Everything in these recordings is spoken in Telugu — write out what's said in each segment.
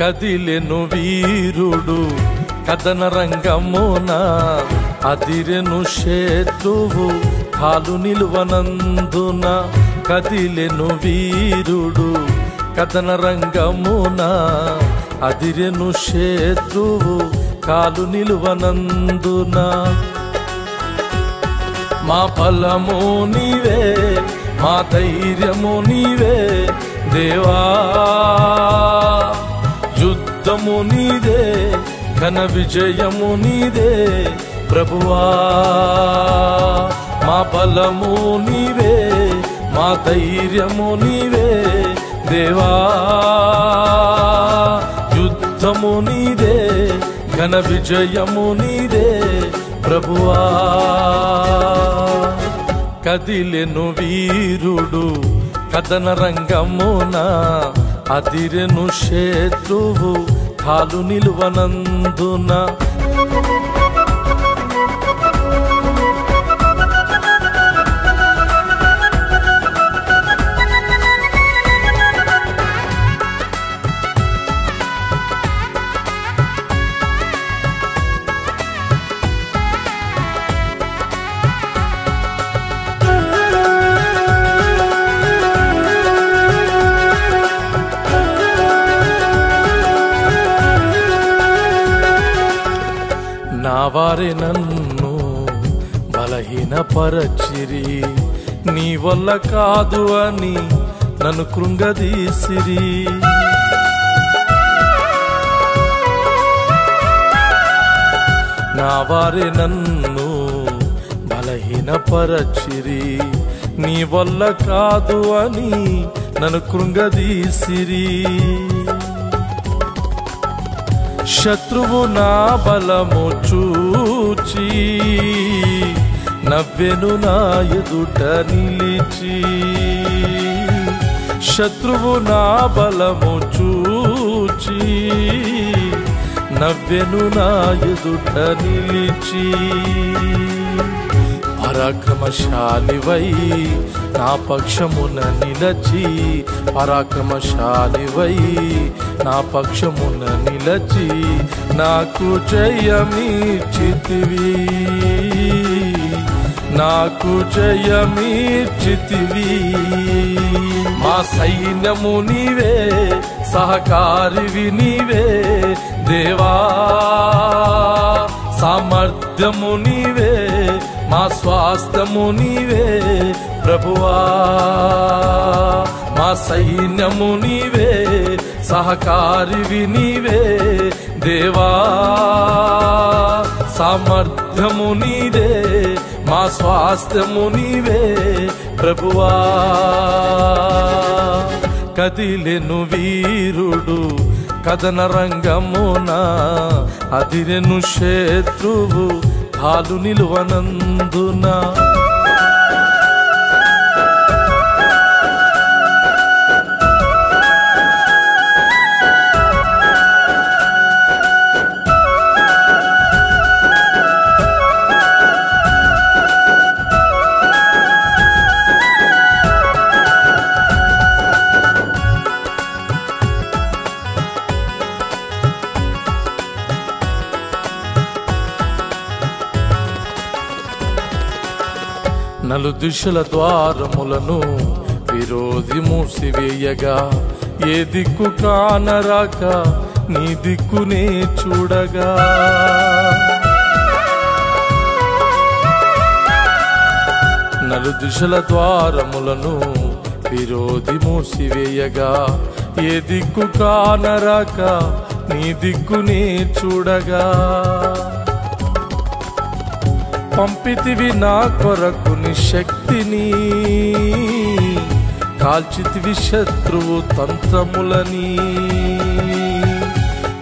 కదిలెను వీరుడు కదన రంగమున అదిరెను శత్రువు కాలు నిలువనందున కదిలెను వీరుడు కదన రంగమున అదిరెను శత్రువు కాలు నిలువనందున మా ఫలము నీవే మా ధైర్యము నీవే దేవా యుద్ధము నీదే ఘన విజయము నీదే ప్రభువా మా బలము నీవే మా ధైర్యము నీవే దేవా యుద్ధము నీదే ఘన విజయము నీదే ప్రభువా కదిలెను వీరుడు కదన రంగమున అదిరెను శత్రువు కాలు నిలువనందున నా వారే నన్ను బలహీనపరచిరి నీ వల్ల కాదు అని నన్ను కృంగదీసిరి నా వారే నన్ను బలహీనపరచిరి నీ వల్ల కాదు అని నన్ను కృంగదీసిరి శత్రువు నా బలము చూచి నవ్వెను నా ఎదుట నిలిచి శత్రువు నా బలము చూచి నవ్వెను నా ఎదుట నిలిచి పరాక్రమశాలివై నా పక్షమున నిలచి పరాక్రమశాలివై నా పక్షమున నిలచి నాకు జయమీర్చితివి నాకు జయమీర్చితివి మా సైన్యము నీవే సహకారివి నీవే దేవా సామర్థ్యము నీవే మా స్వాస్థ్యము నీవే ప్రభువా మా సైన్యము నీవే సహకారివి నీవే దేవా సామర్థ్యము నీదే మా స్వాస్థ్యము నీవే ప్రభువా కదిలెను వీరుడు కదన రంగమున అదిరెను శత్రువు కాలు నిలువనందున నలుదిశల ద్వారములను విరోధి మూసివేయగా ఏ దిక్కు కానరాక నీ దిక్కునే చూడగా నలుదిశల ద్వారములను విరోధి మూసివేయగా ఏ దిక్కు కానరాక నీ దిక్కునే చూడగా పంపితివి నా కొరకు నీ శక్తిని కాల్చితివి శత్రువు తంత్రములని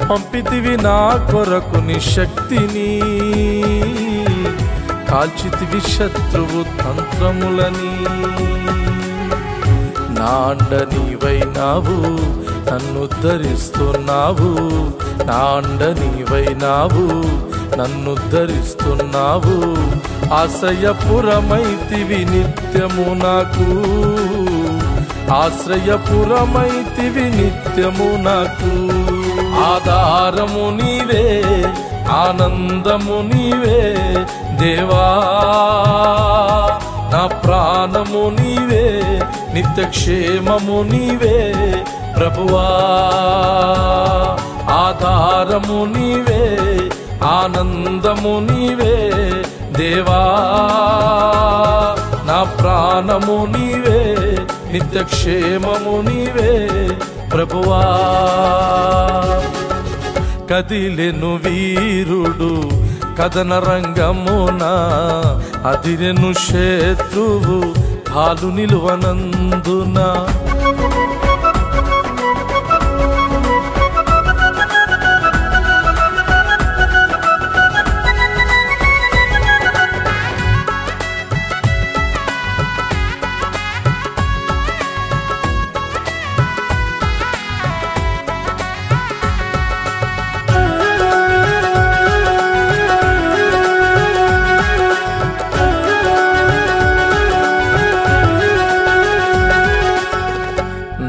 పంపితివి నా కొరకు నీ శక్తిని కాల్చితివి శత్రువు తంత్రములని నా అండ నీవైనావు నన్నుద్ధరిస్తున్నావు నా అండ నీవైనావు నన్నుద్ధరిస్తున్నావు ఆశ్రయపురమైతివి నిత్యము నాకు ఆశ్రయపురమైతివి నిత్యము నాకు ఆధారము నీవే, ఆనందము నీవే దేవా. నా ప్రాణము నీవే, నిత్యక్షేమము నీవే ప్రభువా. ఆధారము నీవే, ఆనందము నీవే దేవా. నా ప్రాణము నీవే, నిత్యక్షేమము నీవే ప్రభువా. కదిలెను వీరుడు కదన రంగమున, అదిరెను శత్రువు కాలు నిలువనందున.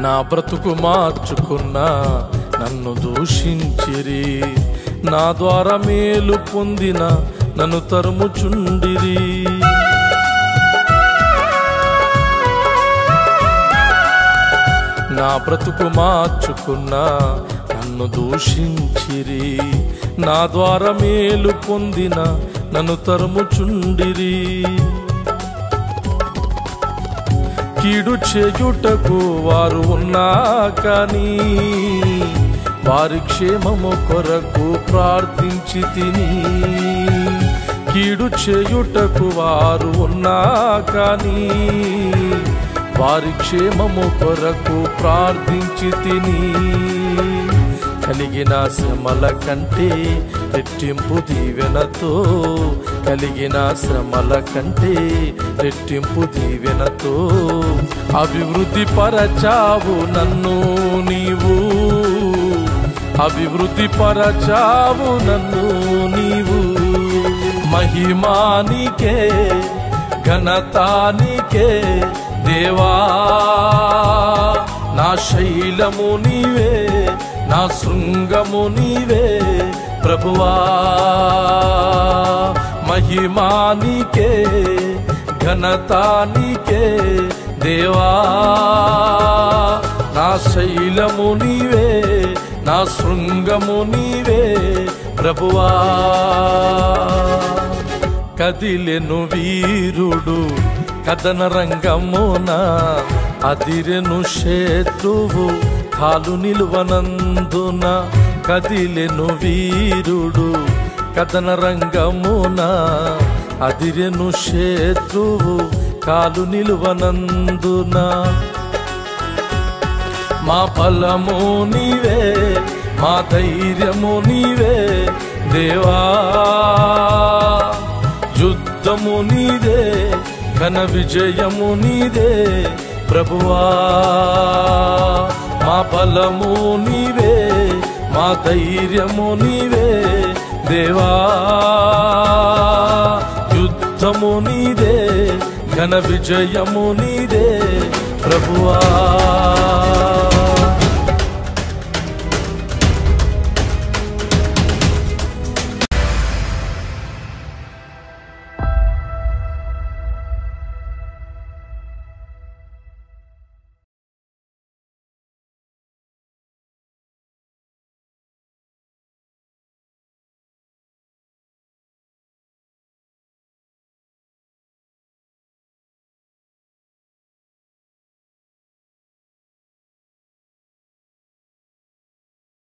నా బ్రతుకు మార్చుకున్నా నన్ను దూషించిరి, నా ద్వారా మేలు పొందిన నన్ను తరుముచుండిరి. నా బ్రతుకు మార్చుకున్నా నన్ను దూషించిరి, నా ద్వారా మేలు పొందిన నన్ను తరుముచుండిరి. కీడు చేయుటకు వారు ఉన్నా కానీ, వారి క్షేమము కొరకు ప్రార్థించి తిని. కీడు చేయుటకు వారు ఉన్నా కానీ, వారి క్షేమము కొరకు ప్రార్థించి తిని. కలిగిన శ్రమల కంటే రెట్టింపు దీవెనతో, కలిగిన శ్రమల కంటే రెట్టింపు దీవెనతో అభివృద్ధి పరచావు నన్ను నీవు. అభివృద్ధి పరచావు నన్ను నీవు. మహిమానికే, ఘనతానికే దేవా. నా శైలము నీవే, నా శృంగము నీవే ప్రభువా. మహిమానికే, ఘనతానికే దేవా. నా శైలము నీవే, నా శృంగము నీవే ప్రభువా. కదిలెను వీరుడు కదన రంగమున, అదిరెను శత్రువు కాలు నిలువనందున. కదిలెను వీరుడు కదన రంగమున, అదిరెను శత్రువు కాలు నిలువనందున. మా బలము నీవే, మా ధైర్యము నీవే దేవా. యుద్ధము నీదే, ఘన విజయము నీదే ప్రభువా. మా బలము నీవే, మా ధైర్యము నీవే దేవా. యుద్ధము నీదే, ఘన విజయము నీదే ప్రభువా.